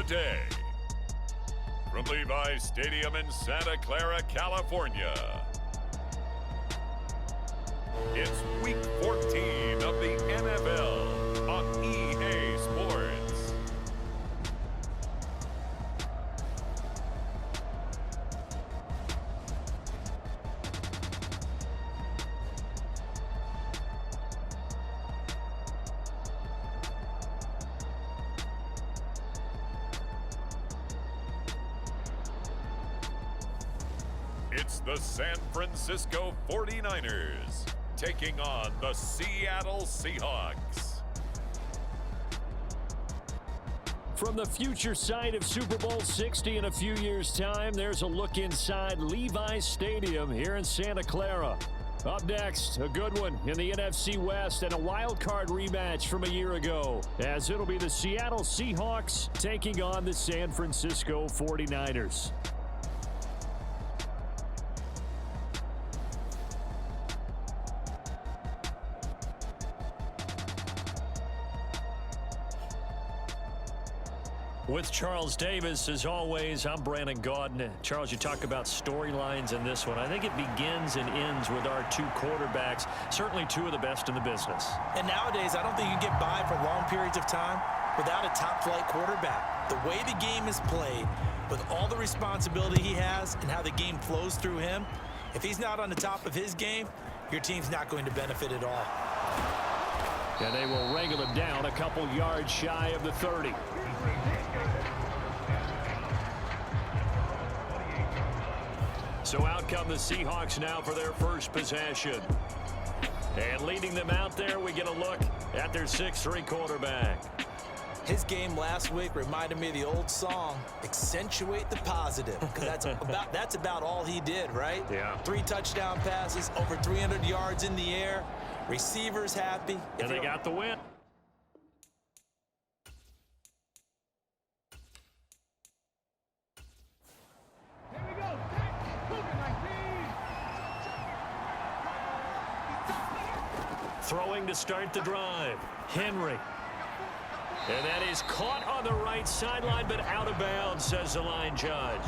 day. From Levi's Stadium in Santa Clara, California, it's Week 14 of the NFL on EA Sports. It's the San Francisco 49ers taking on the Seattle Seahawks. From the future site of Super Bowl 60 in a few years' time, there's a look inside Levi's Stadium here in Santa Clara. Up next, a good one in the NFC West and a wild card rematch from a year ago, as it'll be the Seattle Seahawks taking on the San Francisco 49ers. With Charles Davis, as always, I'm Brandon Gaudin. Charles, you talk about storylines in this one. I think it begins and ends with our two quarterbacks, certainly two of the best in the business. And nowadays, I don't think you can get by for long periods of time without a top-flight quarterback. The way the game is played, with all the responsibility he has and how the game flows through him, if he's not on the top of his game, your team's not going to benefit at all. And they will wrangle him down a couple yards shy of the 30. So out come the Seahawks now for their first possession. And leading them out there, we get a look at their 6'3" quarterback. His game last week reminded me of the old song, accentuate the positive, because that's about all he did, right? Yeah. 3 touchdown passes, over 300 yards in the air, receivers happy. And they got the win. Throwing to start the drive, Henry. And that is caught on the right sideline, but out of bounds, says the line judge.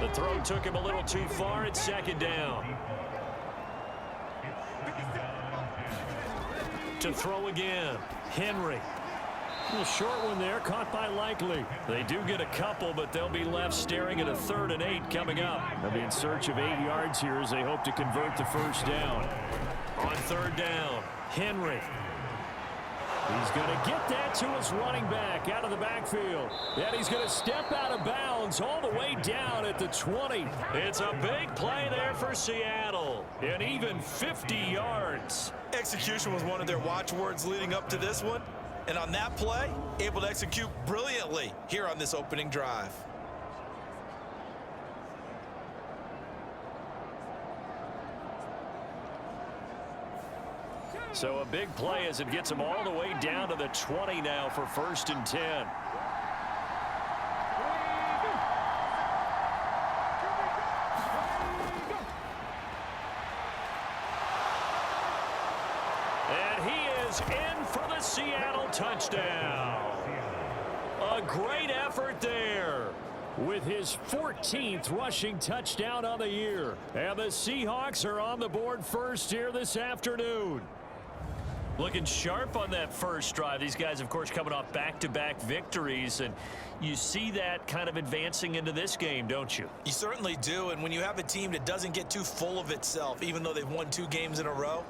The throw took him a little too far. It's second down. To throw again, Henry. A little short one there, caught by Likely. They do get a couple, but they'll be left staring at a 3rd and 8 coming up. They'll be in search of 8 yards here as they hope to convert the first down. On 3rd down, Henry. He's going to get that to his running back out of the backfield. And he's going to step out of bounds all the way down at the 20. It's a big play there for Seattle. And even 50 yards. Execution was one of their watchwords leading up to this one. And on that play, able to execute brilliantly here on this opening drive. So a big play as it gets them all the way down to the 20 now for 1st and 10. And he is in for the Seattle touchdown. A great effort there with his 14th rushing touchdown on the year. And the Seahawks are on the board first here this afternoon. Looking sharp on that first drive. These guys, of course, coming off back-to-back victories, and you see that kind of advancing into this game, don't you? You certainly do, and when you have a team that doesn't get too full of itself, even though they've won 2 games in a row,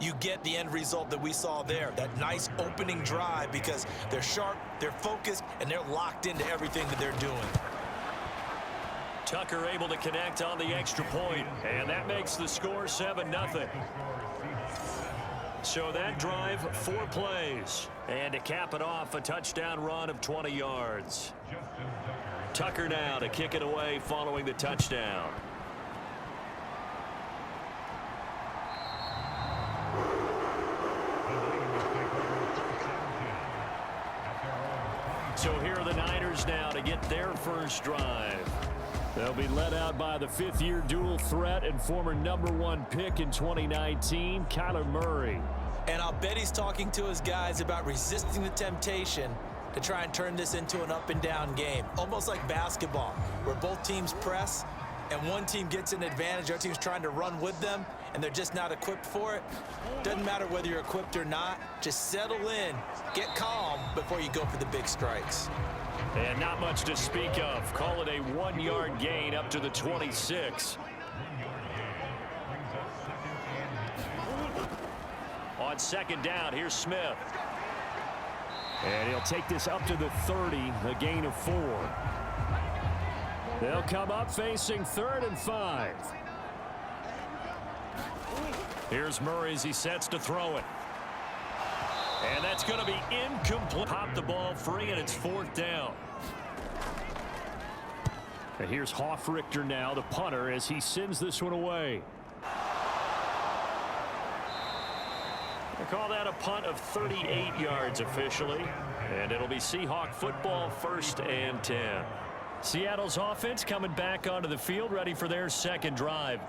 you get the end result that we saw there, that nice opening drive, because they're sharp, they're focused, and they're locked into everything that they're doing. Tucker able to connect on the extra point, and that makes the score 7-0. So that drive, 4 plays. And to cap it off, a touchdown run of 20 yards. Tucker now to kick it away following the touchdown. So here are the Niners now to get their first drive. They'll be led out by the 5th-year dual threat and former #1 pick in 2019, Kyler Murray. And I'll bet he's talking to his guys about resisting the temptation to try and turn this into an up and down game, almost like basketball, where both teams press and one team gets an advantage, the other team's trying to run with them, and they're just not equipped for it. Doesn't matter whether you're equipped or not. Just settle in, get calm before you go for the big strikes. And not much to speak of. Call it a 1-yard gain up to the 26. On second down, here's Smith. And he'll take this up to the 30, a gain of 4. They'll come up facing 3rd and 5. Here's Murray as he sets to throw it. And that's going to be incomplete. Pop the ball free, and it's 4th down. And here's Hofrichter now, the punter, as he sends this one away. They call that a punt of 38 yards officially. And it'll be Seahawk football, 1st and 10. Seattle's offense coming back onto the field, ready for their second drive.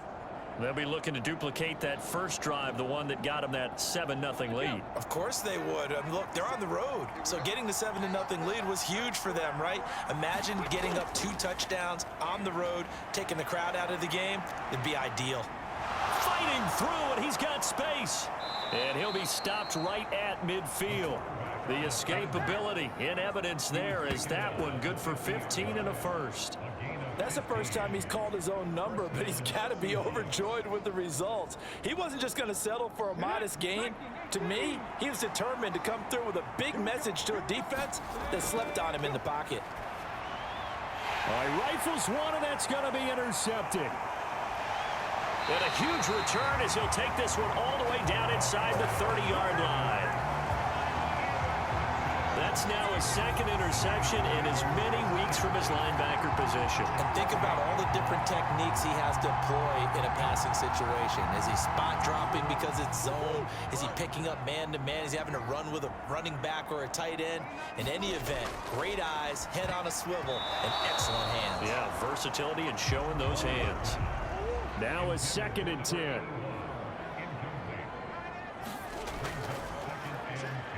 They'll be looking to duplicate that first drive, the one that got them that 7-0 lead. Of course they would. Look, they're on the road, so getting the 7-0 lead was huge for them, right? Imagine getting up 2 touchdowns on the road, taking the crowd out of the game. It'd be ideal. Fighting through, and he's got space. And he'll be stopped right at midfield. The escapability in evidence there as that one good for 15 and a first. That's the first time he's called his own number, but he's got to be overjoyed with the results. He wasn't just going to settle for a modest gain. To me, he was determined to come through with a big message to a defense that slept on him in the pocket. All right, rifles one, and that's going to be intercepted. And a huge return as he'll take this one all the way down inside the 30-yard line. That's now his 2nd interception in as many weeks from his linebacker position. And think about all the different techniques he has to employ in a passing situation. Is he spot dropping because it's zone? Is he picking up man-to-man? Is he having to run with a running back or a tight end? In any event, great eyes, head on a swivel, and excellent hands. Yeah, versatility and showing those hands. Now a 2nd and 10.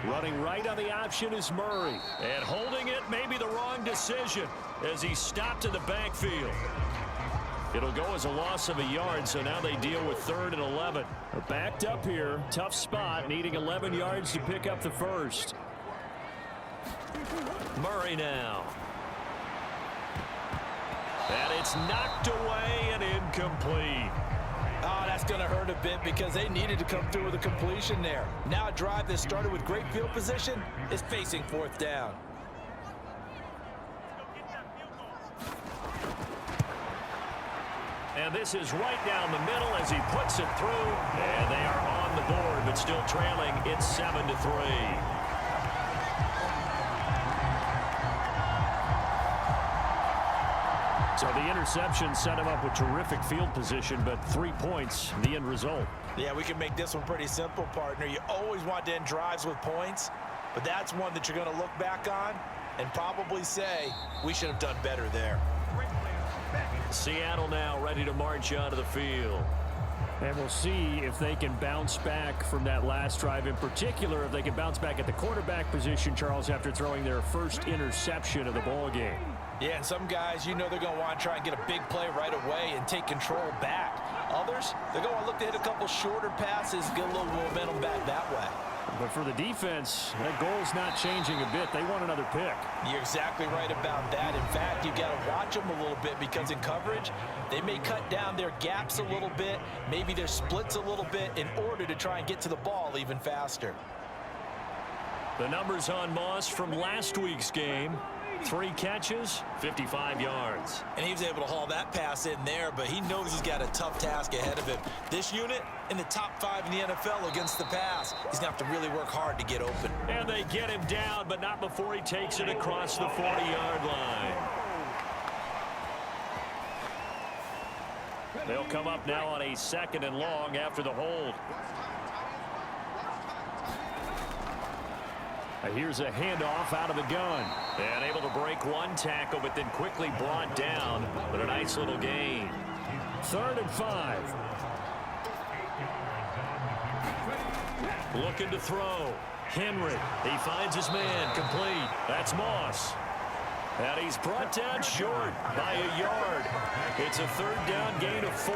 Running right on the option is Murray. And holding it may be the wrong decision as he stopped in the backfield. It'll go as a loss of a yard, so now they deal with 3rd and 11. They're backed up here. Tough spot, needing 11 yards to pick up the first. Murray now. And it's knocked away and incomplete. Oh, that's going to hurt a bit because they needed to come through with a completion there. Now a drive that started with great field position is facing 4th down. And this is right down the middle as he puts it through. And they are on the board, but still trailing. It's 7-3. So the interception set him up with terrific field position, but 3 points, the end result. Yeah, we can make this one pretty simple, partner. You always want to end drives with points, but that's one that you're going to look back on and probably say, we should have done better there. Seattle now ready to march onto the field. And we'll see if they can bounce back from that last drive, in particular, if they can bounce back at the quarterback position, Charles, after throwing their first interception of the ball game. Yeah, and some guys, you know they're going to want to try and get a big play right away and take control back. Others, they're going to look to hit a couple shorter passes, get a little momentum back that way. But for the defense, that goal's not changing a bit. They want another pick. You're exactly right about that. In fact, you've got to watch them a little bit because in coverage, they may cut down their gaps a little bit, maybe their splits a little bit in order to try and get to the ball even faster. The numbers on Moss from last week's game. 3 catches, 55 yards. And he was able to haul that pass in there, but he knows he's got a tough task ahead of him. This unit in the top 5 in the NFL against the pass. He's going to have to really work hard to get open. And they get him down, but not before he takes it across the 40-yard line. They'll come up now on a 2nd and long after the hold. Here's a handoff out of the gun. And able to break one tackle, but then quickly brought down. But a nice little gain. 3rd and 5. Looking to throw. Henry. He finds his man. Complete. That's Moss. And he's brought down short by a yard. It's a third down gain of 4.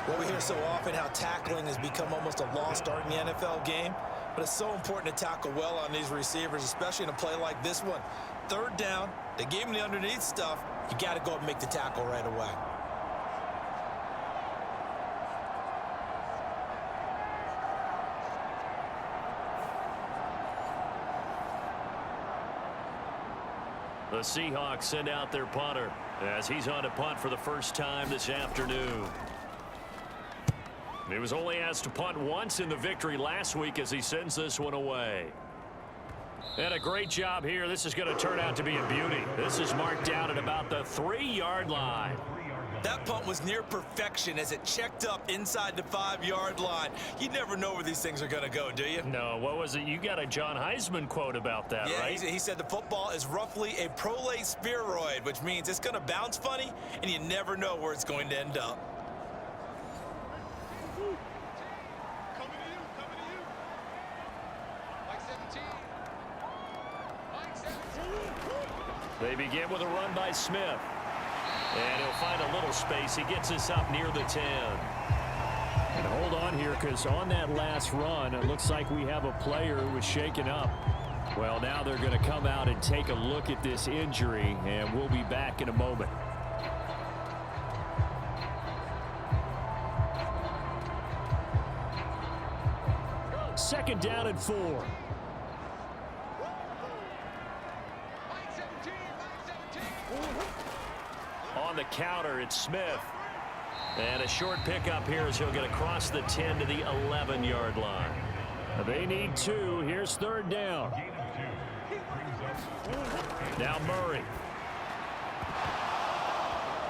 Well, we hear so often how tackling has become almost a lost art in the NFL game. But it's so important to tackle well on these receivers, especially in a play like this one. Third down, they gave him the underneath stuff. You got to go up and make the tackle right away. The Seahawks send out their punter as he's on a punt for the first time this afternoon. He was only asked to punt once in the victory last week as he sends this one away. And a great job here. This is going to turn out to be a beauty. This is marked down at about the 3-yard line. That punt was near perfection as it checked up inside the 5-yard line. You never know where these things are going to go, do you? No, what was it? You got a John Heisman quote about that, right? Yeah, he said the football is roughly a prolate spheroid, which means it's going to bounce funny, and you never know where it's going to end up. They begin with a run by Smith. And he'll find a little space. He gets us up near the 10. And hold on here, because on that last run, it looks like we have a player who was shaken up. Well, now they're going to come out and take a look at this injury, and we'll be back in a moment. Second down and 4. On the counter, it's Smith. And a short pickup here as he'll get across the 10 to the 11-yard line. They need 2. Here's third down. Now Murray.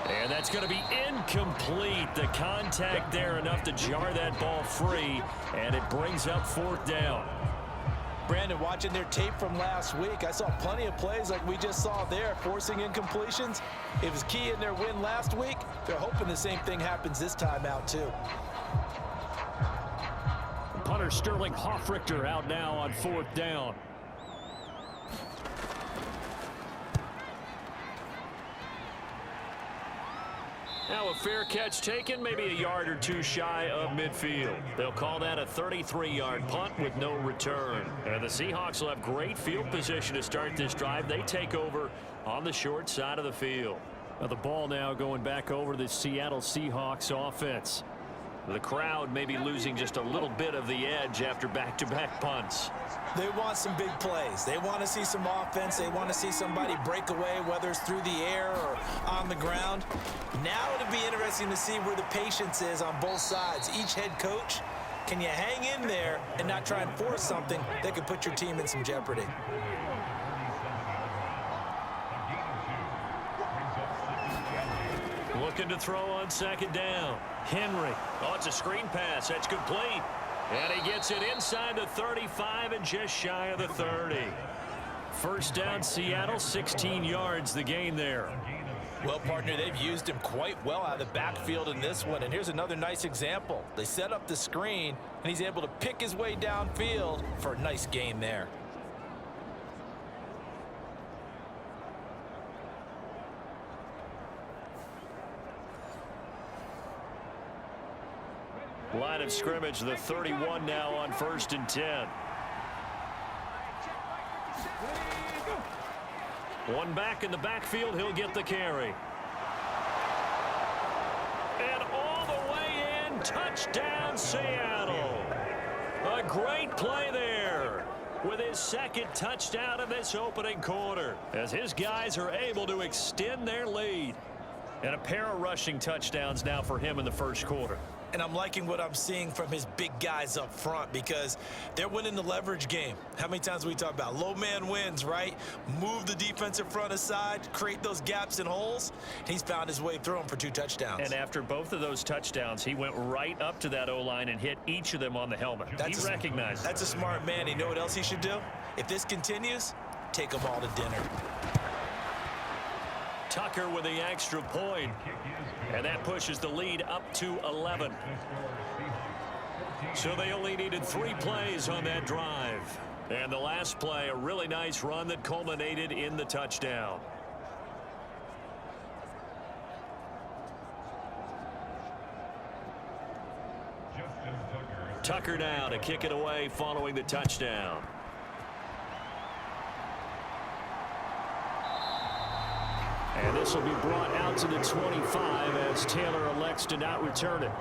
And that's going to be incomplete. The contact there enough to jar that ball free. And it brings up fourth down. Brandon, watching their tape from last week, I saw plenty of plays like we just saw there, forcing incompletions. It was key in their win last week. They're hoping the same thing happens this time out, too. Punter Sterling Hoffrichter out now on fourth down. Now a fair catch taken, maybe a yard or 2 shy of midfield. They'll call that a 33-yard punt with no return. And the Seahawks will have great field position to start this drive. They take over on the short side of the field. Now the ball now going back over to the Seattle Seahawks offense. The crowd may be losing just a little bit of the edge after back-to-back punts. They want some big plays. They want to see some offense. They want to see somebody break away, whether it's through the air or on the ground. Now it'll be interesting to see where the patience is on both sides. Each head coach, can you hang in there and not try and force something that could put your team in some jeopardy? Looking to throw on second down. Henry. Oh, it's a screen pass. That's complete. And he gets it inside the 35 and just shy of the 30. First down, Seattle, 16 yards the gain there. Well, partner, they've used him quite well out of the backfield in this one. And here's another nice example. They set up the screen, and he's able to pick his way downfield for a nice gain there. Line of scrimmage, the 31 now on 1st and 10. One back in the backfield, he'll get the carry. And all the way in, touchdown Seattle. A great play there with his second touchdown of this opening quarter as his guys are able to extend their lead. And a pair of rushing touchdowns now for him in the first quarter. And I'm liking what I'm seeing from his big guys up front because they're winning the leverage game. How many times we talk about low man wins, right? Move the defensive front aside, create those gaps and holes. He's found his way through them for 2 touchdowns. And after both of those touchdowns, he went right up to that O-line and hit each of them on the helmet. He recognized it. That's a smart man. You know what else he should do? If this continues, take them all to dinner. Tucker with the extra point. And that pushes the lead up to 11. So they only needed 3 plays on that drive. And the last play, a really nice run that culminated in the touchdown. Tucker now to kick it away following the touchdown. And this will be brought out to the 25 as Taylor elects to not return it.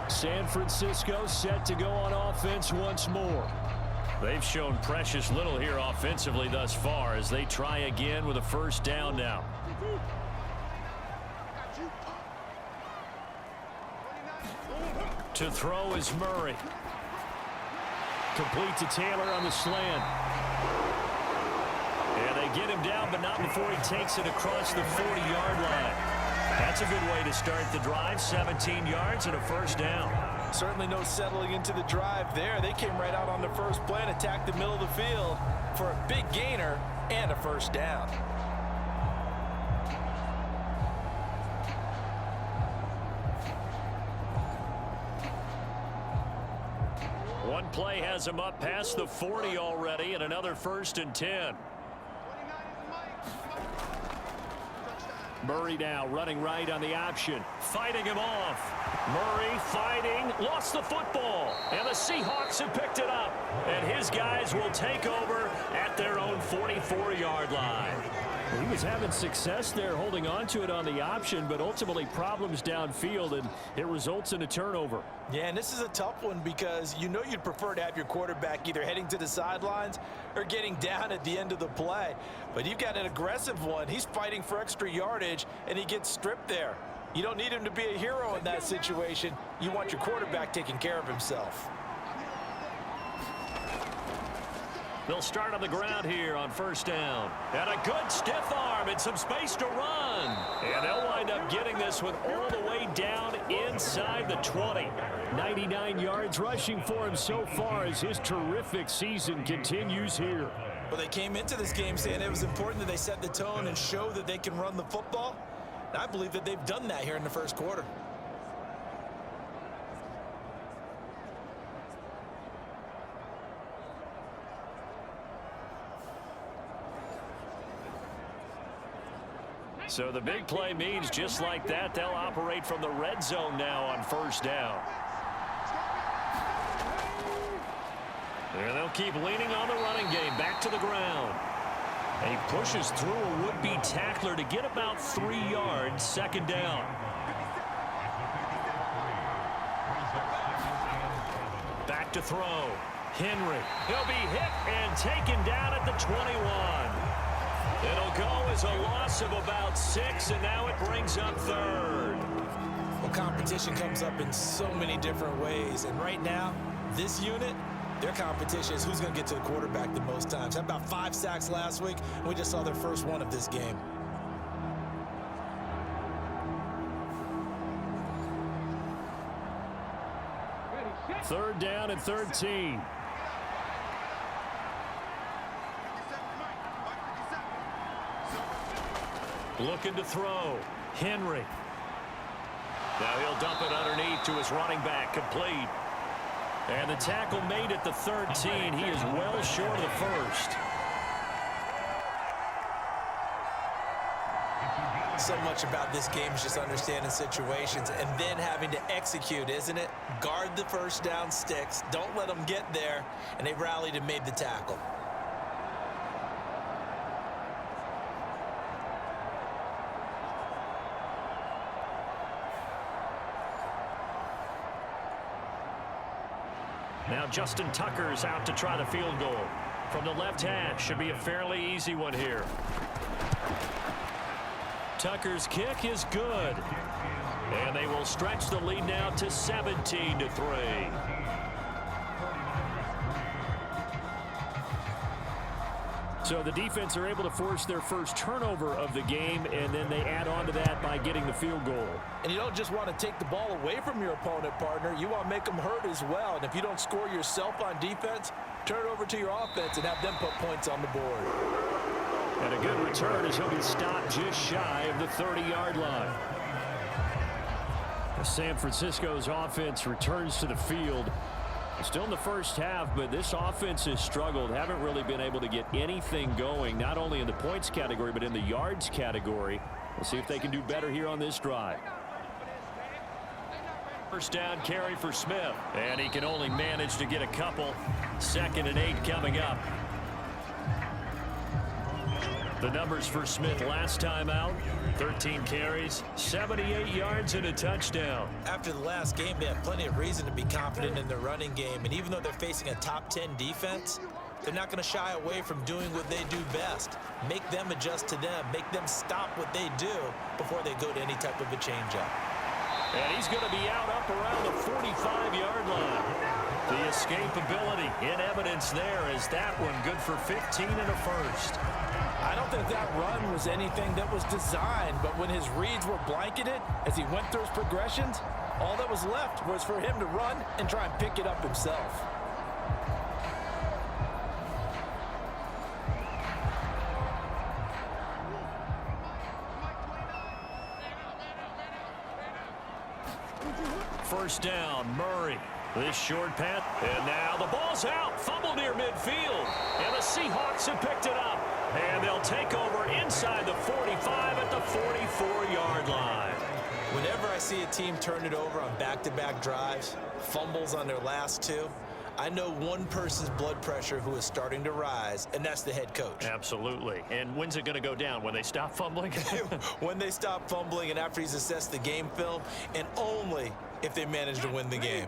San Francisco set to go on offense once more. They've shown precious little here offensively thus far as they try again with a first down now. To throw is Murray. Complete to Taylor on the slant. And they get him down, but not before he takes it across the 40-yard line. That's a good way to start the drive. 17 yards and a first down. Certainly no settling into the drive there. They came right out on the first play and attacked the middle of the field for a big gainer and a first down. One play has him up past the 40 already, and another 1st and 10. Murray now running right on the option, fighting him off. Murray fighting, lost the football, and the Seahawks have picked it up. And his guys will take over at their own 44-yard line. He was having success there holding on to it on the option, but ultimately problems downfield, and it results in a turnover. Yeah, and this is a tough one because you know you'd prefer to have your quarterback either heading to the sidelines or getting down at the end of the play. But you've got an aggressive one. He's fighting for extra yardage, and he gets stripped there. You don't need him to be a hero in that situation. You want your quarterback taking care of himself. They'll start on the ground here on first down. And a good stiff arm and some space to run. And they'll wind up getting this one all the way down inside the 20. 99 yards rushing for him so far as his terrific season continues here. Well, they came into this game saying it was important that they set the tone and show that they can run the football. And I believe that they've done that here in the first quarter. So the big play means just like that, they'll operate from the red zone now on first down. And they'll keep leaning on the running game back to the ground. And he pushes through a would-be tackler to get about 3 yards, second down. Back to throw. Henry. He'll be hit and taken down at the 21. It'll go as a loss of about 6, and now it brings up third. Well, competition comes up in so many different ways, and right now, this unit, their competition is who's going to get to the quarterback the most times. Had about 5 sacks last week, and we just saw their first one of this game. Third down and 13. Looking to throw. Henry. Now he'll dump it underneath to his running back. Complete. And the tackle made at the 13. He is well short of the first. So much about this game is just understanding situations and then having to execute, isn't it? Guard the first down sticks. Don't let them get there. And they rallied and made the tackle. Now Justin Tucker's out to try the field goal. From the left hash, should be a fairly easy one here. Tucker's kick is good. And they will stretch the lead now to 17-3. So the defense are able to force their first turnover of the game, and then they add on to that by getting the field goal. And you don't just want to take the ball away from your opponent, partner. You want to make them hurt as well. And if you don't score yourself on defense, turn it over to your offense and have them put points on the board. And a good return as he'll be stopped just shy of the 30-yard line. San Francisco's offense returns to the field. Still in the first half, but this offense has struggled. Haven't really been able to get anything going, not only in the points category, but in the yards category. We'll see if they can do better here on this drive. First down carry for Smith, and he can only manage to get a couple. 2nd and 8 coming up. The numbers for Smith last time out: 13 carries, 78 yards, and a touchdown. After the last game, they have plenty of reason to be confident in their running game. And even though they're facing a top 10 defense, they're not going to shy away from doing what they do best. Make them adjust to them. Make them stop what they do before they go to any type of a changeup. And he's going to be out up around the 45-yard line. The escapability in evidence there as that one good for 15 and a first. I don't think that run was anything that was designed, but when his reads were blanketed as he went through his progressions, all that was left was for him to run and try and pick it up himself. First down, Murray. This short pass, and now the ball's out. Fumble near midfield, and the Seahawks have picked it up. And they'll take over inside the 45 at the 44-yard line. Whenever I see a team turn it over on back-to-back drives, fumbles on their last two, I know one person's blood pressure who is starting to rise, and that's the head coach. Absolutely. And when's it going to go down? When they stop fumbling? When they stop fumbling and after he's assessed the game film, and only if they manage to win the game.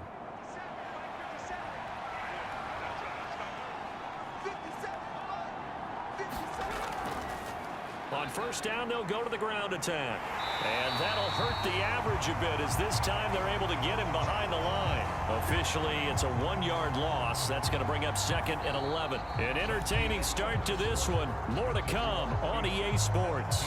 On first down, they'll go to the ground attack. And that'll hurt the average a bit as this time they're able to get him behind the line. Officially, it's a 1-yard loss. That's going to bring up 2nd and 11. An entertaining start to this one. More to come on EA Sports.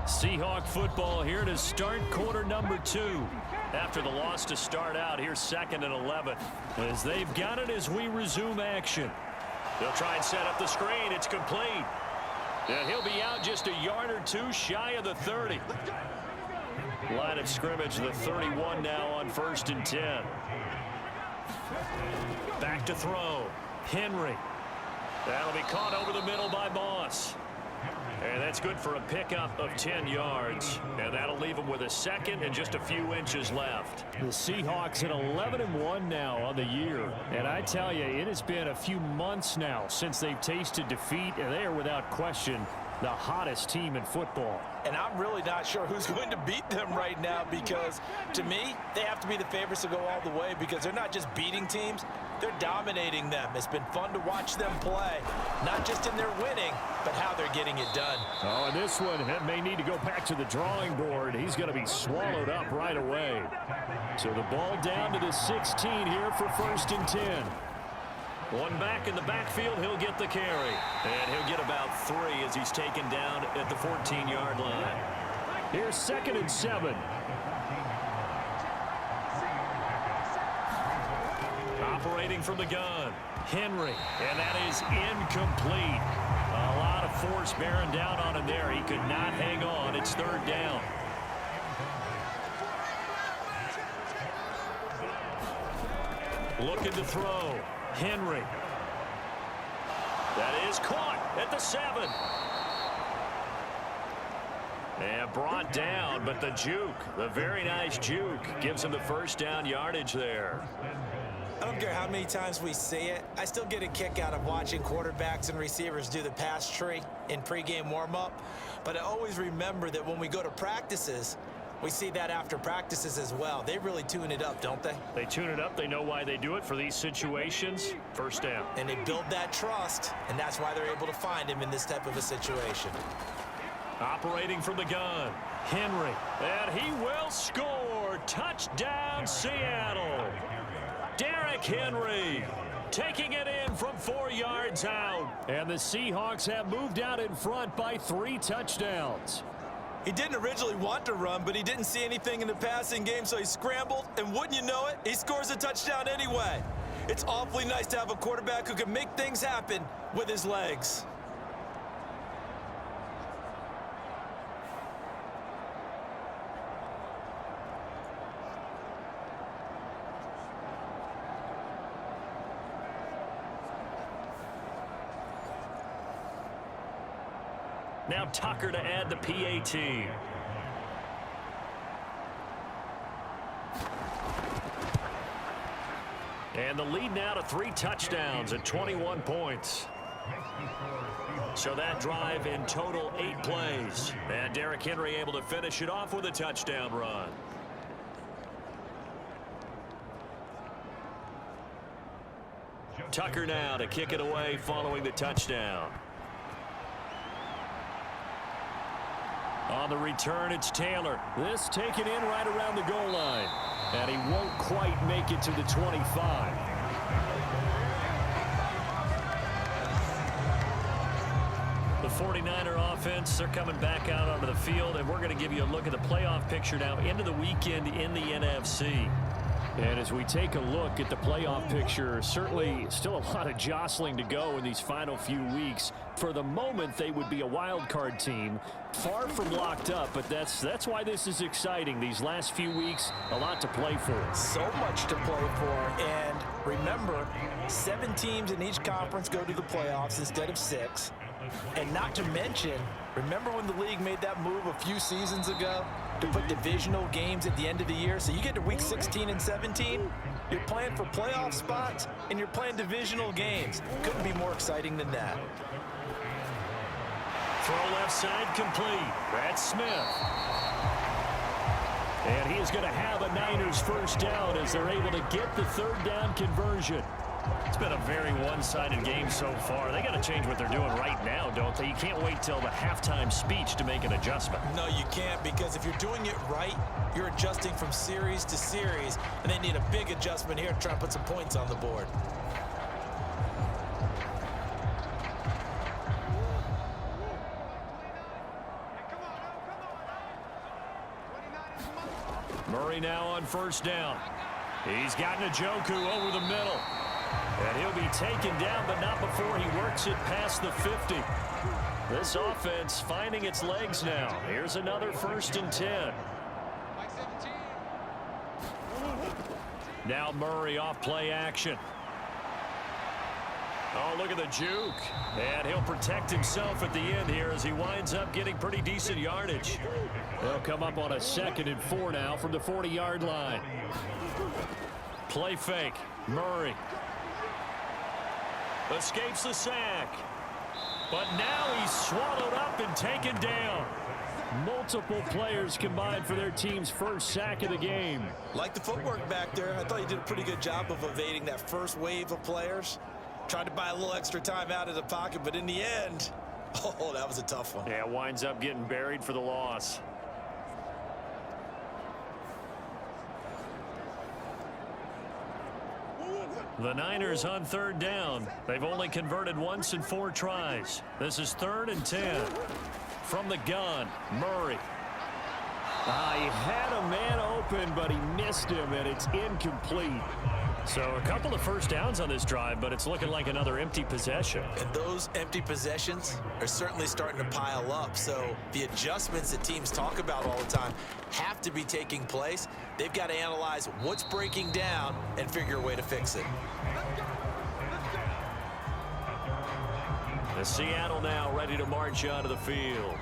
Seahawk football here to start quarter number 2. After the loss to start out, here's 2nd and 11. As they've got it as we resume action. They'll try and set up the screen. It's complete. And he'll be out just a yard or two shy of the 30. Line of scrimmage, the 31 now on 1st and 10. Back to throw. Henry. That'll be caught over the middle by Moss. And that's good for a pickup of 10 yards. And that'll leave them with a 2nd and just a few inches left. The Seahawks at 11-1 now on the year. And I tell you, it has been a few months now since they've tasted defeat, and they are without question the hottest team in football. And I'm really not sure who's going to beat them right now because, to me, they have to be the favorites to go all the way because they're not just beating teams, they're dominating them. It's been fun to watch them play, not just in their winning, but how they're getting it done. Oh, and this one may need to go back to the drawing board. He's going to be swallowed up right away. So the ball down to the 16 here for 1st and 10. One back in the backfield, he'll get the carry. And he'll get about 3 as he's taken down at the 14-yard line. Here's 2nd and 7. Operating from the gun, Henry. And that is incomplete. A lot of force bearing down on him there. He could not hang on. It's 3rd down. Looking to throw. Henry. That is caught at the 7. And brought down, but the juke, the very nice juke, gives him the 1st down yardage there. I don't care how many times we see it. I still get a kick out of watching quarterbacks and receivers do the pass tree in pregame warm-up. But I always remember that when we go to practices, we see that after practices as well. They really tune it up, don't they? They tune it up. They know why they do it for these situations. 1st down. And they build that trust, and that's why they're able to find him in this type of a situation. Operating from the gun, Henry. And he will score. Touchdown, Seattle. Derrick Henry taking it in from 4 yards out. And the Seahawks have moved out in front by 3 touchdowns. He didn't originally want to run, but he didn't see anything in the passing game, so he scrambled, and wouldn't you know it, he scores a touchdown anyway. It's awfully nice to have a quarterback who can make things happen with his legs. Now Tucker to add the PAT. And the lead now to 3 touchdowns at 21 points. So that drive in total 8 plays. And Derrick Henry able to finish it off with a touchdown run. Tucker now to kick it away following the touchdown. On the return, it's Taylor. This taken in right around the goal line. And he won't quite make it to the 25. The 49er offense, they're coming back out onto the field, and we're going to give you a look at the playoff picture now into the weekend in the NFC. And as we take a look at the playoff picture, certainly still a lot of jostling to go in these final few weeks. For the moment, they would be a wild card team, far from locked up, but that's why this is exciting. These last few weeks, a lot to play for. So much to play for, and remember, 7 teams in each conference go to the playoffs instead of 6. And not to mention, remember when the league made that move a few seasons ago to put divisional games at the end of the year? So you get to week 16 and 17, you're playing for playoff spots, and you're playing divisional games. Couldn't be more exciting than that. Throw left side complete. That's Smith. And he is going to have a Niners first down as they're able to get the 3rd down conversion. It's been a very one-sided game so far. They got to change what they're doing right now, don't they? You can't wait till the halftime speech to make an adjustment. No, you can't, because if you're doing it right, you're adjusting from series to series, and they need a big adjustment here to try and put some points on the board. Murray now on first down. He's got Njoku over the middle. And he'll be taken down, but not before he works it past the 50. This offense finding its legs now. Here's another 1st and 10. Now Murray off play action. Oh, look at the juke. And he'll protect himself at the end here as he winds up getting pretty decent yardage. They'll come up on a 2nd and 4 now from the 40-yard line. Play fake. Murray escapes the sack. But now he's swallowed up and taken down. Multiple players combined for their team's first sack of the game. Like the footwork back there, I thought he did a pretty good job of evading that first wave of players. Tried to buy a little extra time out of the pocket, but in the end, oh, that was a tough one. Yeah, winds up getting buried for the loss. The Niners on 3rd down. They've only converted once in 4 tries. This is 3rd and 10. From the gun, Murray. He had a man open, but he missed him, and it's incomplete. So a couple of first downs on this drive, but it's looking like another empty possession. And those empty possessions are certainly starting to pile up. So the adjustments that teams talk about all the time have to be taking place. They've got to analyze what's breaking down and figure a way to fix it. The Seattle now ready to march onto the field.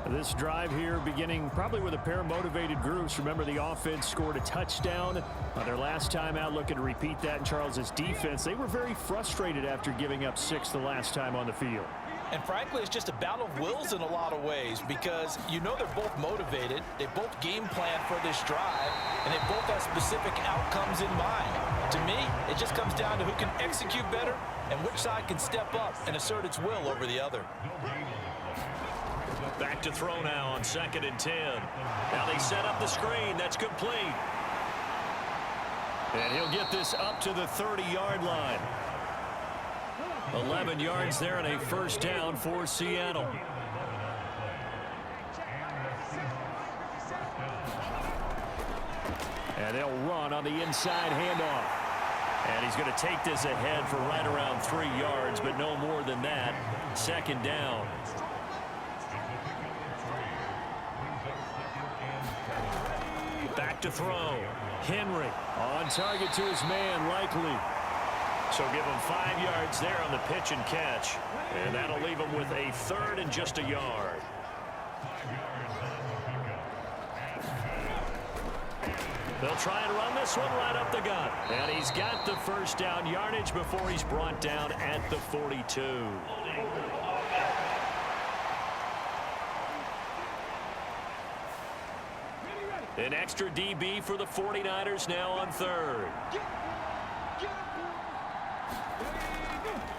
This drive here beginning probably with a pair of motivated groups. Remember, the offense scored a touchdown on their last time out. Looking to repeat that in Charles's defense. They were very frustrated after giving up 6 the last time on the field. And frankly, it's just a battle of wills in a lot of ways, because you know they're both motivated. They both game plan for this drive, and they both have specific outcomes in mind. To me, it just comes down to who can execute better and which side can step up and assert its will over the other. Back to throw now on 2nd and 10. Now they set up the screen. That's complete. And he'll get this up to the 30-yard line. 11 yards there and a first down for Seattle. And they'll run on the inside handoff. And he's going to take this ahead for right around 3 yards, but no more than that. 2nd down. Back to throw. Henry on target to his man, Likely. So give him 5 yards there on the pitch and catch. And that'll leave him with a third and just a yard. They'll try and run this one right up the gut. And he's got the first down yardage before he's brought down at the 42. An extra DB for the 49ers now on third.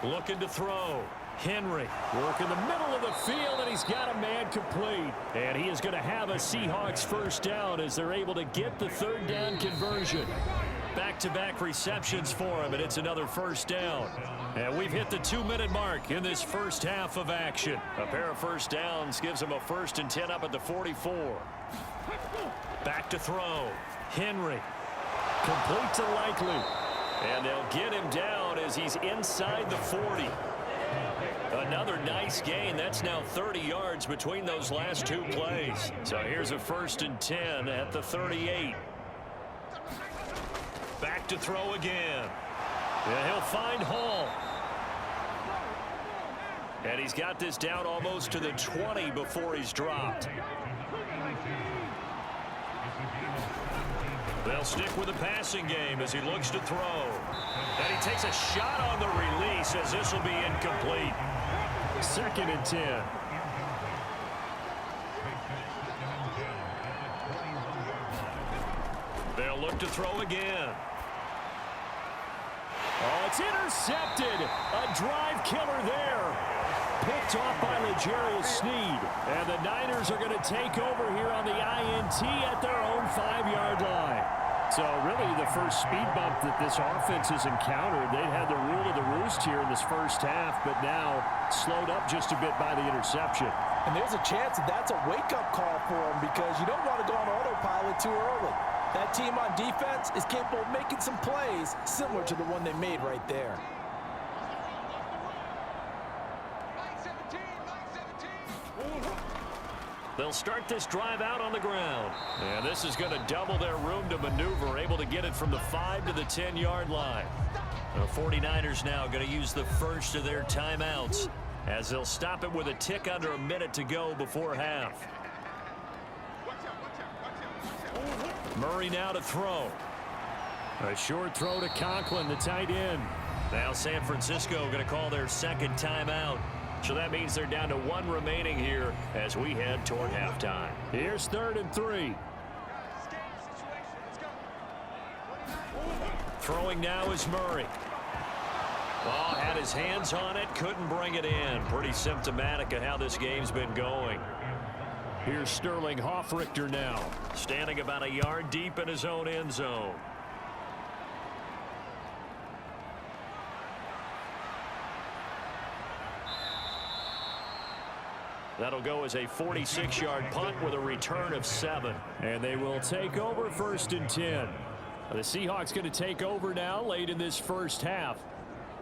Looking to throw. Henry working the middle of the field, and he's got a man complete. And he is going to have a Seahawks first down as they're able to get the third down conversion. Back-to-back receptions for him, and it's another first down. And we've hit the 2-minute mark in this first half of action. A pair of first downs gives him a 1st and 10 up at the 44. Back to throw. Henry. Complete to Likely. And they'll get him down as he's inside the 40. Another nice gain. That's now 30 yards between those last 2 plays. So here's a 1st and 10 at the 38. Back to throw again. Yeah, he'll find Hall. And he's got this down almost to the 20 before he's dropped. They'll stick with the passing game as he looks to throw. And he takes a shot on the release as this will be incomplete. 2nd and 10. They'll look to throw again. Oh, it's intercepted. A drive killer there. Picked off by L'Jarius Sneed. And the Niners are going to take over here on the INT at their own 5-yard line. So really the first speed bump that this offense has encountered. They had the rule of the roost here in this first half, but now slowed up just a bit by the interception. And there's a chance that that's a wake-up call for them because you don't want to go on autopilot too early. That team on defense is capable of making some plays similar to the one they made right there. They'll start this drive out on the ground. And this is going to double their room to maneuver, able to get it from the 5 to the 10-yard line. The 49ers now going to use the first of their timeouts as they'll stop it with a tick under a minute to go before half. Murray now to throw. A short throw to Conklin, the tight end. Now San Francisco going to call their second timeout. So that means they're down to 1 remaining here as we head toward halftime. Here's 3rd and 3. Throwing now is Murray. Oh, had his hands on it, couldn't bring it in. Pretty symptomatic of how this game's been going. Here's Sterling Hoffrichter now, standing about a yard deep in his own end zone. That'll go as a 46-yard punt with a return of 7. And they will take over 1st and 10. The Seahawks going to take over now late in this first half.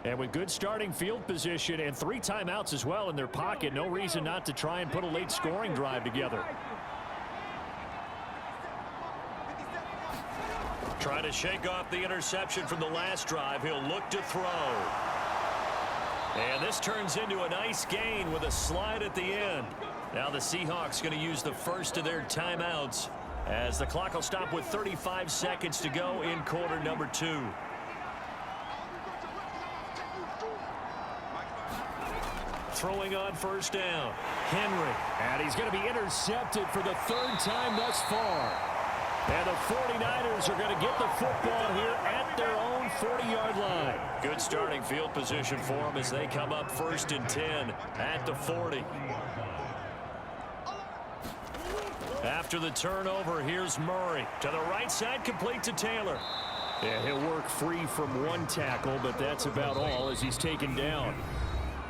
And with good starting field position and 3 timeouts as well in their pocket, no reason not to try and put a late scoring drive together. Trying to shake off the interception from the last drive. He'll look to throw. And this turns into a nice gain with a slide at the end. Now the Seahawks going to use the first of their timeouts as the clock will stop with 35 seconds to go in quarter number 2. Throwing on first down. Henry. And he's going to be intercepted for the 3rd time thus far. And the 49ers are going to get the football here at their own 40-yard line. Good starting field position for them as they come up 1st and 10 at the 40. After the turnover, here's Murray. To the right side, complete to Taylor. Yeah, he'll work free from 1 tackle, but that's about all as he's taken down.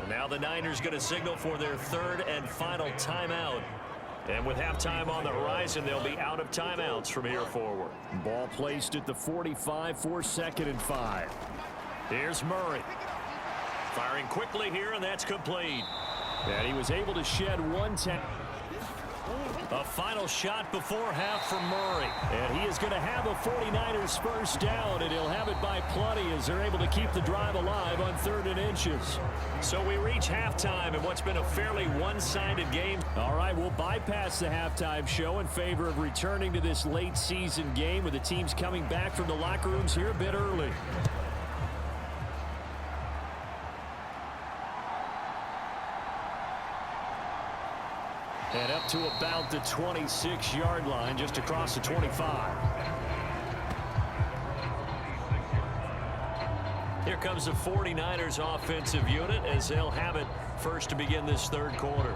And now the Niners going to signal for their 3rd and final timeout. And with halftime on the horizon, they'll be out of timeouts from here forward. Ball placed at the 45 for 2nd and 5. Here's Murray. Firing quickly here, and that's complete. And he was able to shed 1 tackle. A final shot before half from Murray. And he is going to have a 49ers first down, and he'll have it by plenty as they're able to keep the drive alive on 3rd and inches. So we reach halftime in what's been a fairly one-sided game. All right, we'll bypass the halftime show in favor of returning to this late season game with the teams coming back from the locker rooms here a bit early. And up to about the 26-yard line, just across the 25. Here comes the 49ers offensive unit as they'll have it first to begin this 3rd quarter.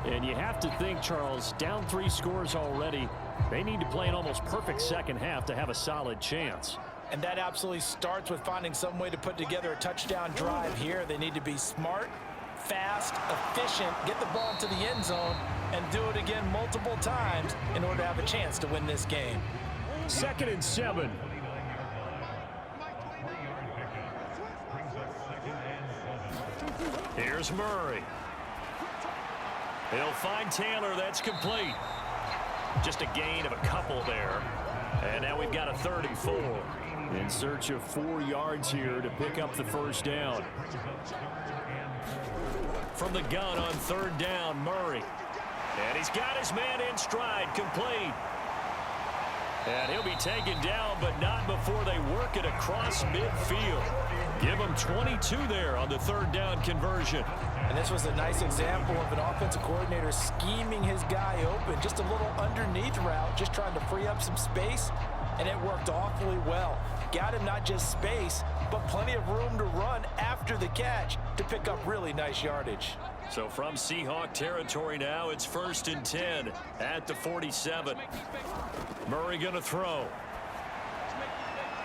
And you have to think, Charles, down 3 scores already. They need to play an almost perfect second half to have a solid chance. And that absolutely starts with finding some way to put together a touchdown drive here. They need to be smart, fast, efficient, get the ball to the end zone, and do it again multiple times in order to have a chance to win this game. 2nd and 7. Here's Murray. He'll find Taylor. That's complete. Just a gain of a couple there. And now we've got a 3rd and 4. In search of 4 yards here to pick up the first down. From the gun on 3rd down, Murray. And he's got his man in stride, complete. And he'll be taken down, but not before they work it across midfield. Give him 22 there on the 3rd down conversion. And this was a nice example of an offensive coordinator scheming his guy open. Just a little underneath route, just trying to free up some space, and it worked awfully well. Got him not just space, but plenty of room to run after the catch to pick up really nice yardage. So from Seahawk territory now, it's 1st and 10 at the 47. Murray going to throw.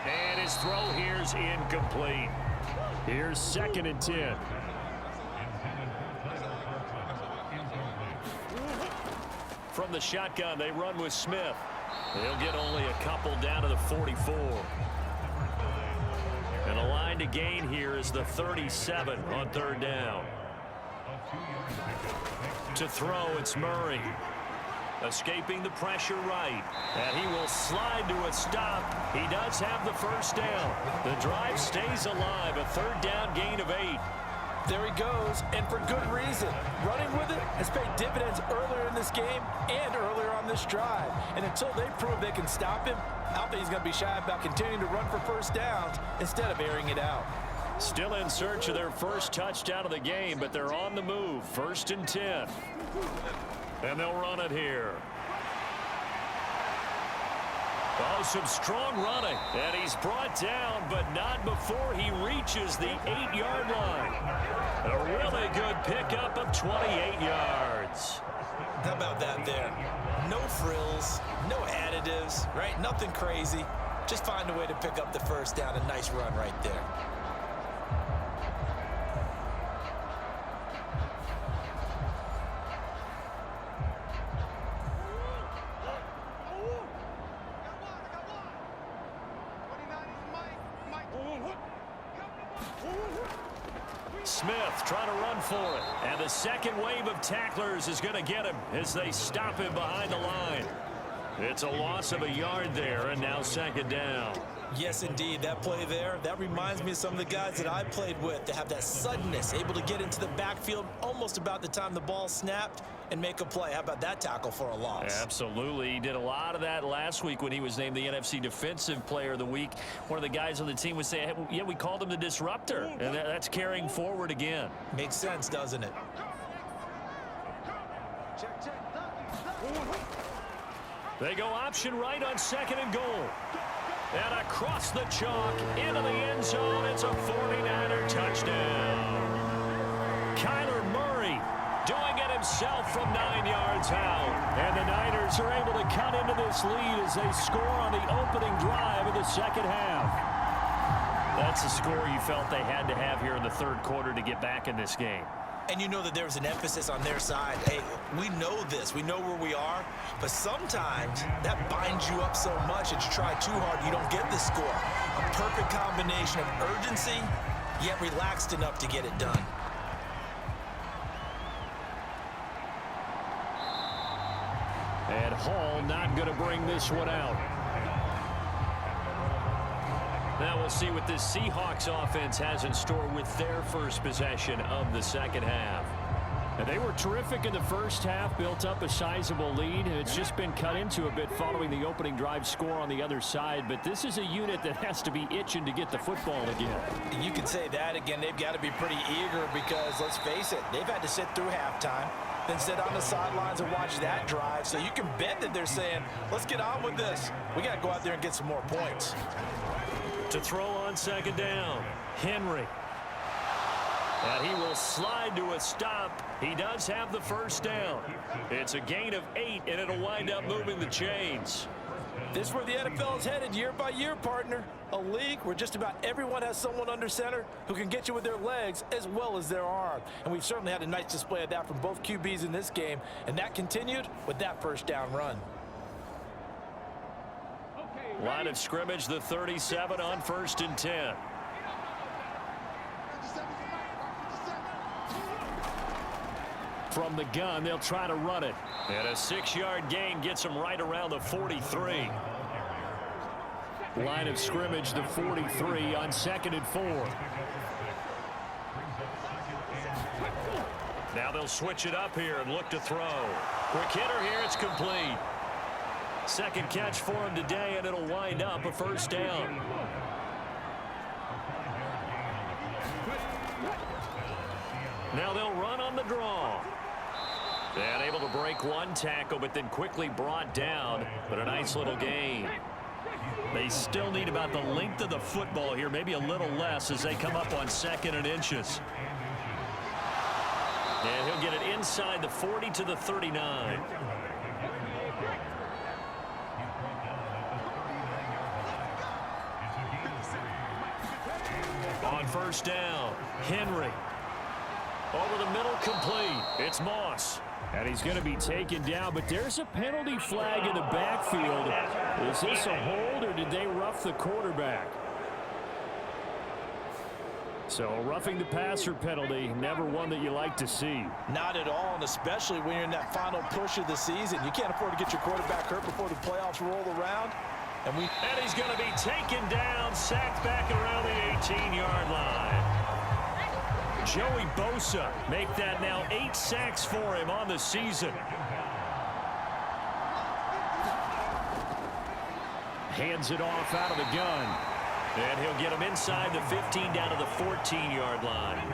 And his throw here's incomplete. Here's 2nd and 10. From the shotgun, they run with Smith. They'll get only a couple down to the 44. And a line to gain here is the 37 on 3rd down. To throw, it's Murray. Escaping the pressure right. And he will slide to a stop. He does have the first down. The drive stays alive. A 3rd down gain of 8. There he goes, and for good reason. Running with it has paid dividends earlier in this game and earlier on this drive. And until they prove they can stop him, I don't think he's going to be shy about continuing to run for first downs instead of airing it out. Still in search of their first touchdown of the game, but they're on the move. 1st and 10. And they'll run it here. Oh, some strong running. And he's brought down, but not before he reaches the 8-yard line. A really good pickup of 28 yards. How about that there? No frills, no additives, right? Nothing crazy. Just find a way to pick up the first down. A nice run right there. Smith trying to run for it. And the second wave of tacklers is going to get him as they stop him behind the line. It's a loss of a yard there, and now 2nd down. Yes, indeed. That play there, that reminds me of some of the guys that I played with that have that suddenness, able to get into the backfield almost about the time the ball snapped and make a play. How about that tackle for a loss? Absolutely. He did a lot of that last week when he was named the NFC Defensive Player of the Week. One of the guys on the team would say, hey, yeah, we called him the disruptor. And that's carrying forward again. Makes sense, doesn't it? They go option right on 2nd and goal. And across the chalk into the end zone. It's a 49er touchdown. Kyler Murray doing it himself from 9 yards out. And the Niners are able to cut into this lead as they score on the opening drive of the second half. That's the score you felt they had to have here in the 3rd quarter to get back in this game. And you know that there was an emphasis on their side. Hey, we know this. We know where we are. But sometimes that binds you up so much that you try too hard, you don't get the score. A perfect combination of urgency, yet relaxed enough to get it done. And Hall not going to bring this one out. Now we'll see what this Seahawks offense has in store with their first possession of the second half. And they were terrific in the first half, built up a sizable lead. It's just been cut into a bit following the opening drive score on the other side. But this is a unit that has to be itching to get the football again. You can say that again. They've got to be pretty eager because, let's face it, they've had to sit through halftime, then sit on the sidelines and watch that drive. So you can bet that they're saying, let's get on with this. We got to go out there and get some more points. To throw on second down, Henry. And he will slide to a stop. He does have the first down. It's a gain of 8, and it'll wind up moving the chains. This is where the NFL is headed year by year, partner. A league where just about everyone has someone under center who can get you with their legs as well as their arm. And we've certainly had a nice display of that from both QBs in this game, and that continued with that first down run. Line of scrimmage, the 37 on 1st and 10. From the gun, they'll try to run it. And a 6-yard gain gets them right around the 43. Line of scrimmage, the 43 on 2nd and 4. Now they'll switch it up here and look to throw. Quick hitter here, it's complete. Second catch for him today, and it'll wind up a first down. Now they'll run on the draw. And able to break one tackle, but then quickly brought down. But a nice little gain. They still need about the length of the football here, maybe a little less as they come up on 2nd and inches. And he'll get it inside the 40 to the 39. On first down, Henry. Over the middle, complete. It's Moss. And he's going to be taken down, but there's a penalty flag in the backfield. Is this a hold, or did they rough the quarterback? So a roughing the passer penalty, never one that you like to see. Not at all, and especially when you're in that final push of the season. You can't afford to get your quarterback hurt before the playoffs roll around. And he's going to be taken down, sacked back around the 18-yard line. Joey Bosa make that now 8 sacks for him on the season. Hands it off out of the gun. And he'll get him inside the 15 down to the 14-yard line.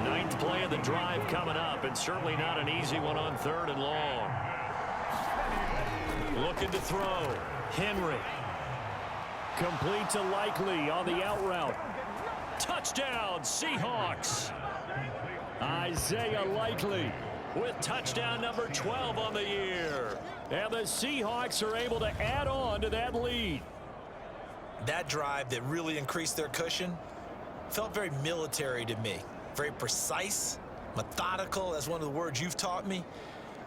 9th play of the drive coming up, and certainly not an easy one on 3rd and long. Looking to throw. Henry. Complete to Likely on the out route. Touchdown, Seahawks. Isaiah Likely with touchdown number 12 on the year. And the Seahawks are able to add on to that lead. That drive that really increased their cushion felt very military to me. Very precise, methodical. That's one of the words you've taught me.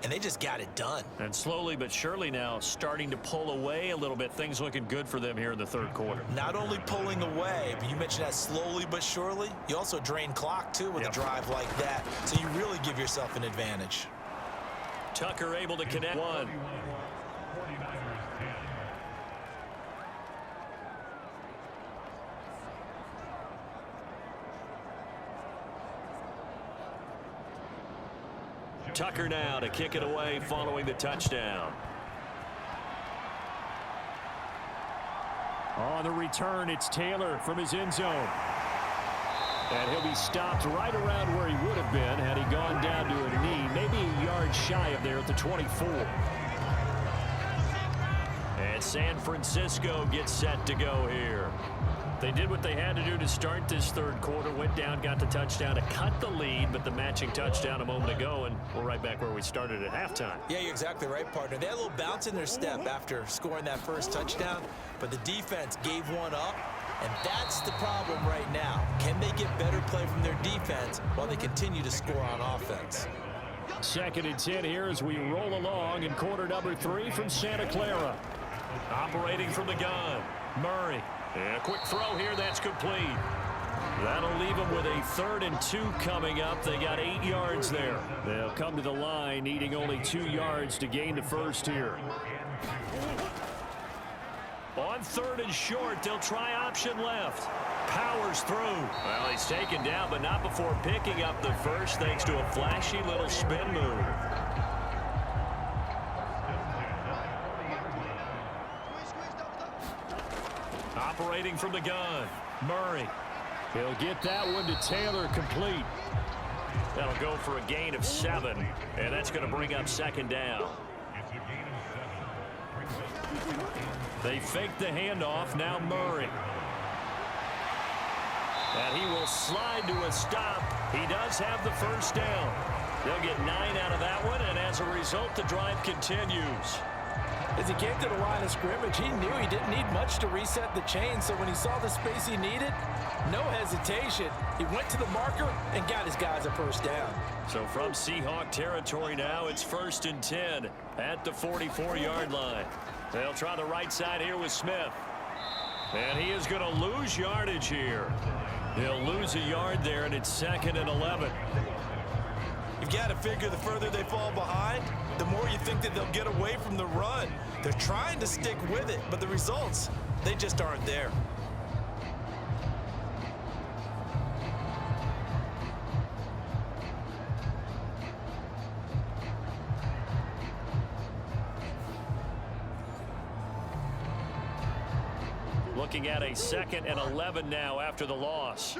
And they just got it done. And slowly but surely now starting to pull away a little bit. Things looking good for them here in the 3rd quarter. Not only pulling away, but you mentioned that slowly but surely. You also drain clock, too, with a drive like that. So you really give yourself an advantage. Tucker able to connect one. Tucker now to kick it away following the touchdown. On the return, it's Taylor from his end zone. And he'll be stopped right around where he would have been had he gone down to a knee, maybe a yard shy of there at the 24. And San Francisco gets set to go here. They did what they had to do to start this 3rd quarter, went down, got the touchdown to cut the lead, but the matching touchdown a moment ago, and we're right back where we started at halftime. Yeah, you're exactly right, partner. They had a little bounce in their step after scoring that first touchdown, but the defense gave one up, and that's the problem right now. Can they get better play from their defense while they continue to score on offense? 2nd and 10 here as we roll along in quarter number 3 from Santa Clara. Operating from the gun, Murray. And a quick throw here, that's complete. That'll leave them with a 3rd and 2 coming up. They got 8 yards there. They'll come to the line needing only 2 yards to gain the first here. On 3rd and short, they'll try option left. Powers through. Well, he's taken down, but not before picking up the first thanks to a flashy little spin move. Operating from the gun, Murray. He'll get that one to Taylor complete. That'll go for a gain of 7, and that's going to bring up 2nd down. They fake the handoff, now Murray. And he will slide to a stop. He does have the first down. They'll get 9 out of that one, and as a result, the drive continues. As he came to the line of scrimmage, he knew he didn't need much to reset the chain, so when he saw the space he needed, no hesitation. He went to the marker and got his guys a first down. So from Seahawk territory now, it's 1st and 10 at the 44-yard line. They'll try the right side here with Smith. And he is going to lose yardage here. He'll lose a yard there, and it's 2nd and 11. You've got to figure the further they fall behind, the more you think that they'll get away from the run. They're trying to stick with it, but the results, they just aren't there. Looking at a 2nd and 11 now after the loss.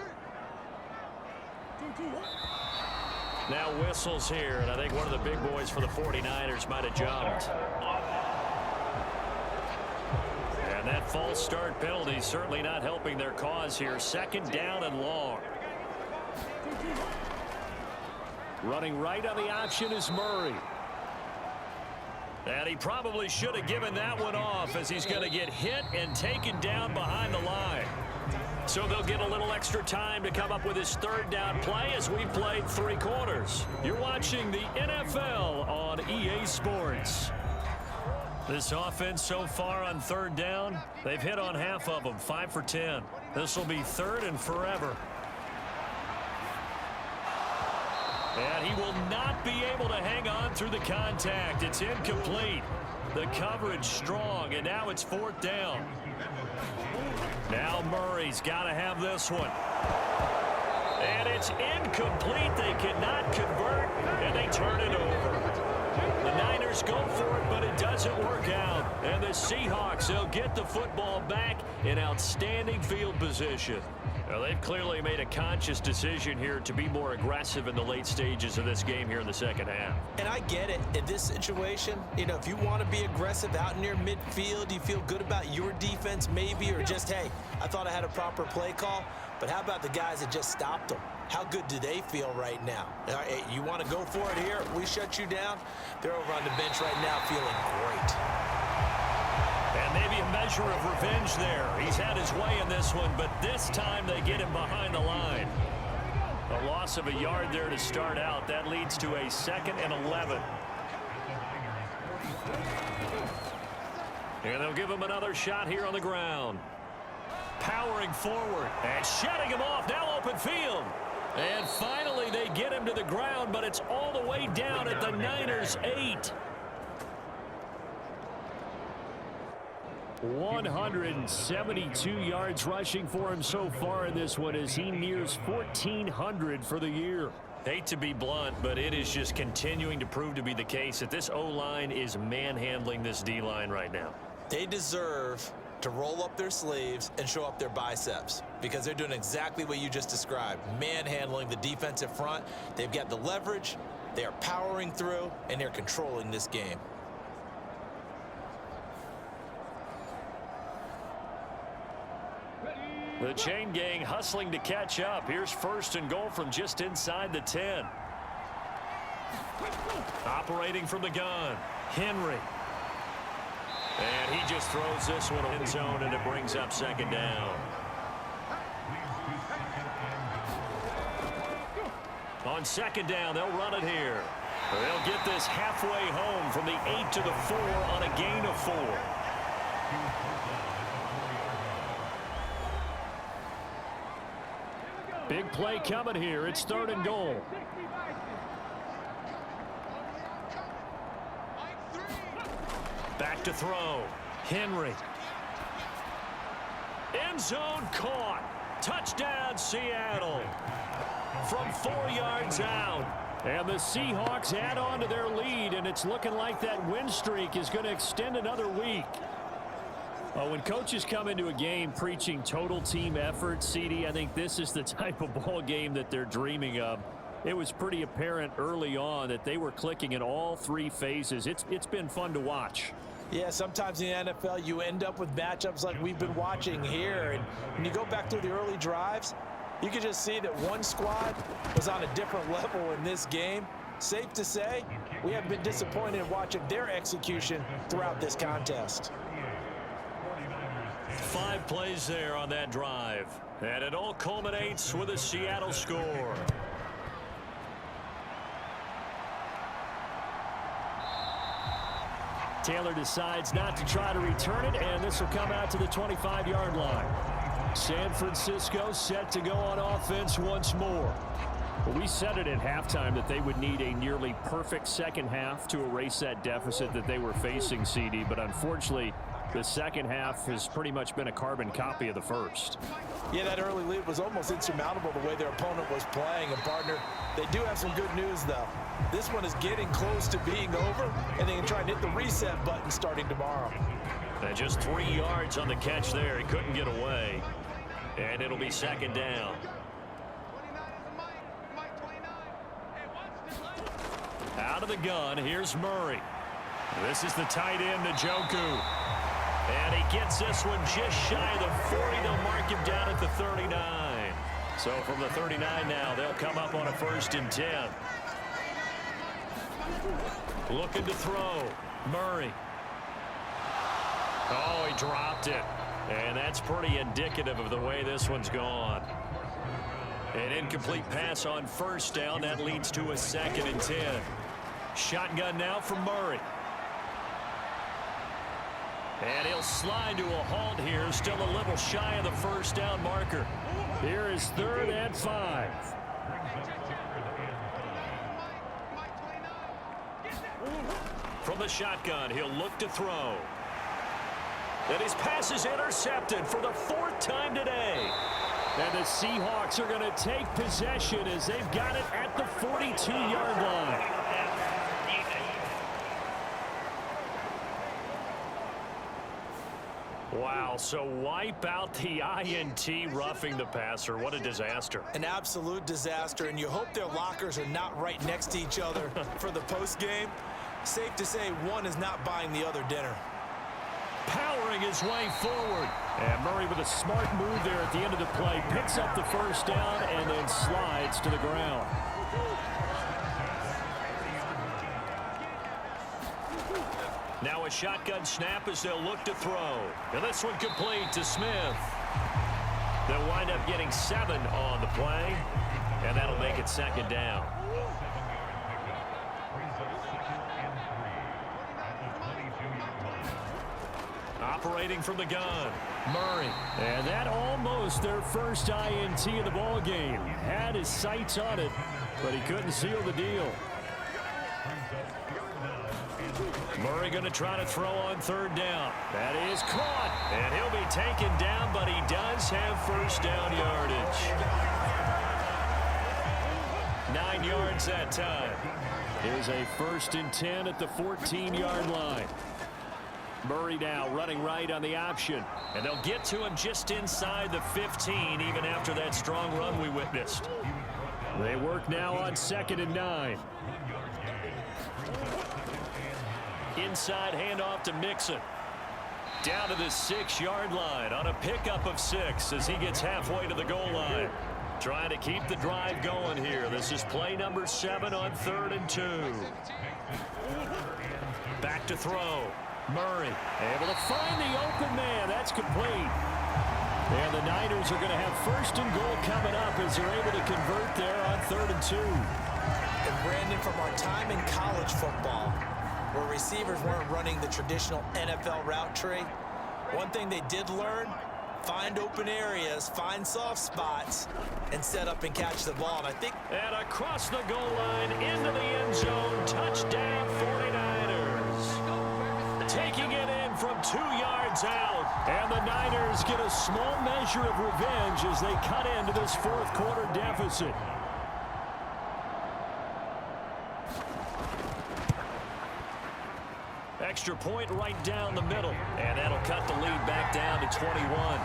Now whistles here, and I think one of the big boys for the 49ers might have jumped. And that false start penalty certainly not helping their cause here. 2nd down and long. Running right on the option is Murray. And he probably should have given that one off as he's going to get hit and taken down behind the line. So they'll get a little extra time to come up with his 3rd down play as we played 3 quarters. You're watching the NFL on EA Sports. This offense so far on 3rd down, they've hit on half of them, 5 for 10. This will be 3rd and forever. And he will not be able to hang on through the contact. It's incomplete. The coverage strong, and now it's 4th down. Now Murray's got to have this one. And it's incomplete. They cannot convert, and they turn it over. The Niners go for it, but it doesn't work out. And the Seahawks, they'll get the football back in outstanding field position. Well, they've clearly made a conscious decision here to be more aggressive in the late stages of this game here in the 2nd half. And I get it. In this situation, you know, if you want to be aggressive out near midfield, you feel good about your defense maybe, or just, hey, I thought I had a proper play call. But how about the guys that just stopped them? How good do they feel right now? Hey, you want to go for it here? We shut you down? They're over on the bench right now feeling great. And maybe a measure of revenge there. He's had his way in this one, but this time they get him behind the line. A loss of a yard there to start out. That leads to a 2nd and 11. And they'll give him another shot here on the ground. Powering forward and shutting him off. Now open field. And finally they get him to the ground, but it's all the way down at the Niners' 8. 172 yards rushing for him so far in this one as he nears 1,400 for the year. Hate to be blunt, but it is just continuing to prove to be the case that this O-line is manhandling this D-line right now. They deserve to roll up their sleeves and show up their biceps because they're doing exactly what you just described, manhandling the defensive front. They've got the leverage, they are powering through, and they're controlling this game. The chain gang hustling to catch up. Here's 1st and goal from just inside the 10. Operating from the gun, Henry. And he just throws this one in zone, and it brings up 2nd down. On 2nd down, they'll run it here. They'll get this halfway home from the 8 to the 4 on a gain of 4. big play coming here. It's 3rd and goal. Back to throw. Henry. End zone caught. Touchdown, Seattle. From 4 yards out. And the Seahawks add on to their lead, and it's looking like that win streak is going to extend another week. When coaches come into a game preaching total team effort, CD, I think this is the type of ball game that they're dreaming of. It was pretty apparent early on that they were clicking in all 3 phases. It's been fun to watch. Yeah, sometimes in the NFL you end up with matchups like we've been watching here. And when you go back through the early drives, you can just see that one squad was on a different level in this game. Safe to say, we have been disappointed in watching their execution throughout this contest. 5 plays there on that drive. And it all culminates with a Seattle score. Taylor decides not to try to return it, and this will come out to the 25-yard line. San Francisco set to go on offense once more. Well, we said it at halftime that they would need a nearly perfect second half to erase that deficit that they were facing, CD, but unfortunately, the second half has pretty much been a carbon copy of the first. Yeah, that early lead was almost insurmountable the way their opponent was playing. And, partner, they do have some good news, though. This one is getting close to being over, and they can try and hit the reset button starting tomorrow. And just 3 yards on the catch there. He couldn't get away. And it'll be second down. Out of the gun, here's Murray. This is the tight end, Njoku. And he gets this one just shy of the 40. They'll mark him down at the 39. So from the 39 now, they'll come up on a 1st and 10. Looking to throw. Murray. Oh, he dropped it. And that's pretty indicative of the way this one's gone. An incomplete pass on 1st down. That leads to a 2nd and 10. Shotgun now from Murray. And he'll slide to a halt here. Still a little shy of the 1st down marker. Here is 3rd and 5. From the shotgun, he'll look to throw. And his pass is intercepted for the 4th time today. And the Seahawks are going to take possession as they've got it at the 42-yard line. Wow, so wipe out the INT roughing the passer. What a disaster. An absolute disaster, and you hope their lockers are not right next to each other for the postgame. Safe to say one is not buying the other dinner. Powering his way forward. And Murray with a smart move there at the end of the play. Picks up the 1st down and then slides to the ground. Now a shotgun snap as they'll look to throw. And this one complete to Smith. They'll wind up getting 7 on the play. And that'll make it 2nd down. Operating from the gun, Murray. And that almost their first INT of the ball game. Had his sights on it, but he couldn't seal the deal. Murray going to try to throw on 3rd down. That is caught, and he'll be taken down, but he does have 1st down yardage. 9 yards that time. Here's a 1st and 10 at the 14-yard line. Murray now running right on the option. And they'll get to him just inside the 15, even after that strong run we witnessed. They work now on 2nd and 9. Inside handoff to Mixon. Down to the 6-yard line on a pickup of 6 as he gets halfway to the goal line. Trying to keep the drive going here. This is play number 7 on 3rd and 2. Back to throw. Murray able to find the open man. That's complete. And the Niners are going to have 1st and goal coming up as they're able to convert there on 3rd and 2. And Brandon, from our time in college football, where receivers weren't running the traditional NFL route tree, one thing they did learn, find open areas, find soft spots, and set up and catch the ball. And I think... And across the goal line, into the end zone, touchdown 49ers. Taking it in from 2 yards out. And the Niners get a small measure of revenge as they cut into this fourth quarter deficit. Extra point right down the middle. And that'll cut the lead back down to 21.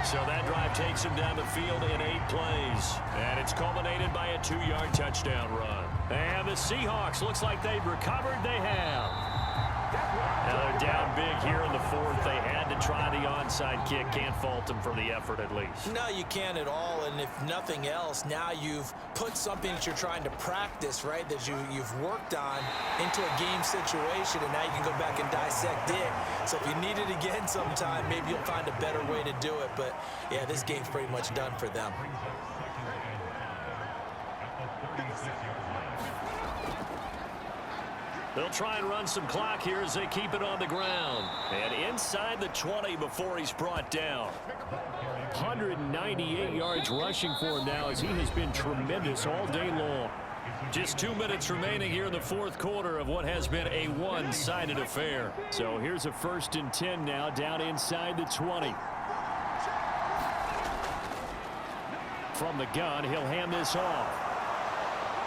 So that drive takes him down the field in 8 plays. And it's culminated by a 2-yard touchdown run. And the Seahawks, looks like they've recovered. They have. Now they're down big here in the fourth. They had to try the onside kick. Can't fault them for the effort at least. No, you can't at all. And if nothing else, now you've put something that you're trying to practice, right, that you've worked on into a game situation, and now you can go back and dissect it. So if you need it again sometime, maybe you'll find a better way to do it. But, yeah, this game's pretty much done for them. They'll try and run some clock here as they keep it on the ground. And inside the 20 before he's brought down. 198 yards rushing for him now as he has been tremendous all day long. Just 2 minutes remaining here in the fourth quarter of what has been a one-sided affair. So here's a 1st and 10 now down inside the 20. From the gun, he'll hand this off.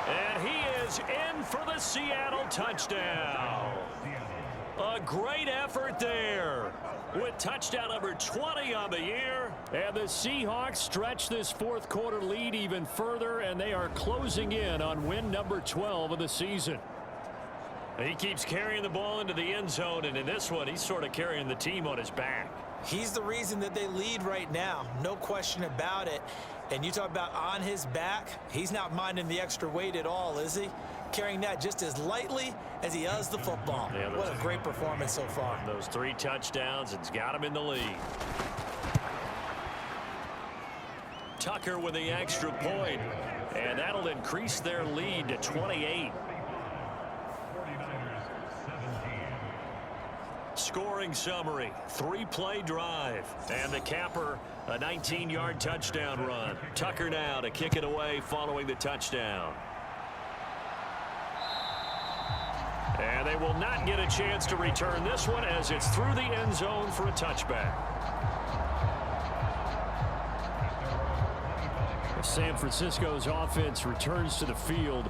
And he is in for the Seattle touchdown. A great effort there with touchdown number 20 on the year. And the Seahawks stretch this fourth quarter lead even further, and they are closing in on win number 12 of the season. He keeps carrying the ball into the end zone, and in this one, he's sort of carrying the team on his back. He's the reason that they lead right now. No question about it. And you talk about on his back, he's not minding the extra weight at all, is he? Carrying that just as lightly as he does the football. Yeah, what a great performance so far. Those 3 touchdowns, it's got him in the lead. Tucker with the extra point, and that'll increase their lead to 28. Scoring summary, 3-play drive, and the capper, a 19-yard touchdown run. Tucker now to kick it away following the touchdown. And they will not get a chance to return this one as it's through the end zone for a touchback. San Francisco's offense returns to the field.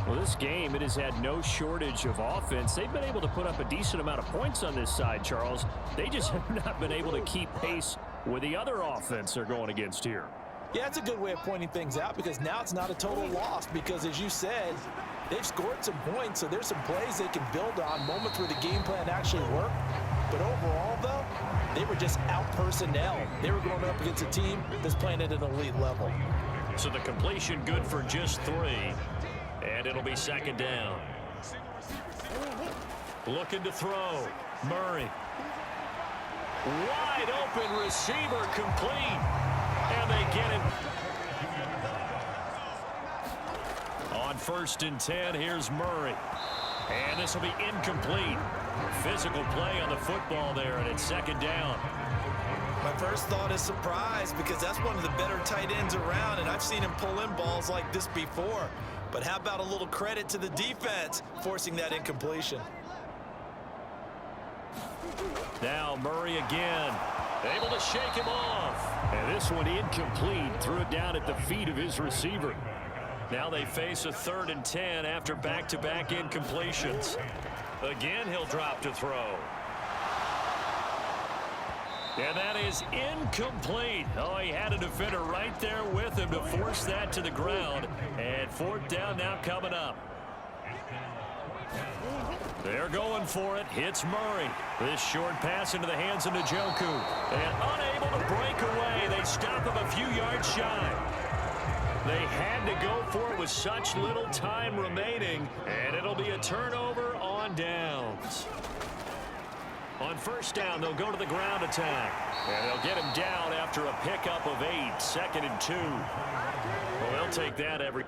Well, this game, it has had no shortage of offense. They've been able to put up a decent amount of points on this side, Charles. They just have not been able to keep pace with the other offense they're going against here. Yeah, that's a good way of pointing things out because now it's not a total loss because, as you said, they've scored some points, so there's some plays they can build on, moments where the game plan actually worked. But overall, though, they were just out-personnel. They were going up against a team that's playing at an elite level. So the completion good for just 3. And it'll be 2nd down. Looking to throw. Murray. Wide open receiver complete. And they get him. On 1st and 10, here's Murray. And this will be incomplete. Physical play on the football there, and it's 2nd down. My first thought is surprise because that's one of the better tight ends around, and I've seen him pull in balls like this before. But how about a little credit to the defense forcing that incompletion? Now Murray again, able to shake him off. And this one incomplete, threw it down at the feet of his receiver. Now they face a 3rd and 10 after back-to-back incompletions. Again, he'll drop to throw. And that is incomplete. Oh, he had a defender right there with him to force that to the ground. And 4th down now coming up. They're going for it. Hits Murray. This short pass into the hands of Njoku. And unable to break away. They stop him a few yards shy. They had to go for it with such little time remaining. And it'll be a turnover on downs. On 1st down, they'll go to the ground attack. And they'll get him down after a pickup of 8. 2nd and 2. Well, they'll take that every...